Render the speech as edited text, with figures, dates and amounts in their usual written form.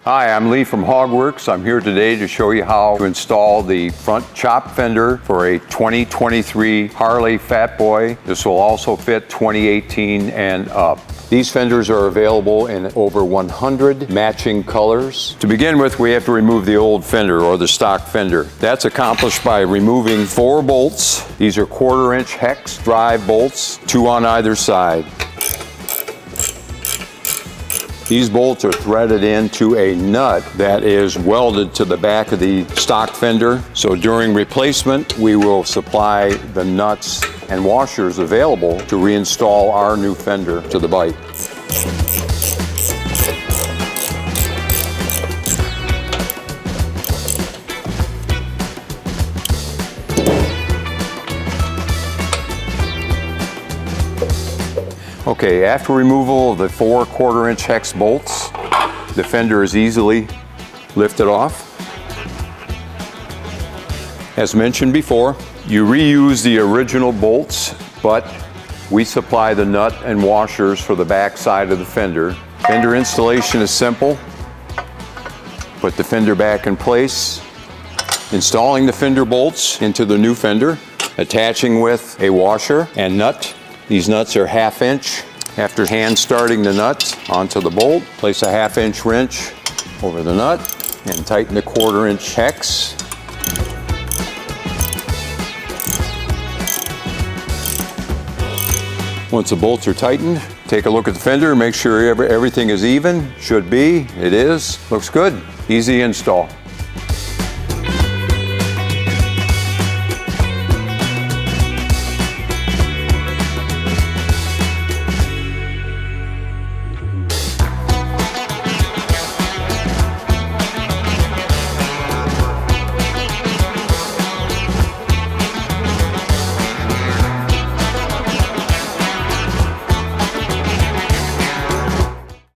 Hi, I'm Lee from HOGWORKZ. I'm here today to show you how to install the front chop fender for a 2023 Harley Fat Boy. This will also fit 2018 and up. These fenders are available in over 100 matching colors. To begin with, we have to remove the old fender or the stock fender. That's accomplished by removing 4 bolts. These are 1/4-inch hex drive bolts, 2 on either side. These bolts are threaded into a nut that is welded to the back of the stock fender. So during replacement, we will supply the nuts and washers available to reinstall our new fender to the bike. Okay, after removal of the 4 1/4-inch hex bolts, the fender is easily lifted off. As mentioned before, you reuse the original bolts, but we supply the nut and washers for the back side of the fender. Fender installation is simple. Put the fender back in place, installing the fender bolts into the new fender, attaching with a washer and nut. These nuts are 1/2 inch. After hand starting the nuts onto the bolt, place a 1/2 inch wrench over the nut and tighten the 1/4-inch hex. Once the bolts are tightened, take a look at the fender, make sure everything is even. Should be, it is. Looks good. Easy install.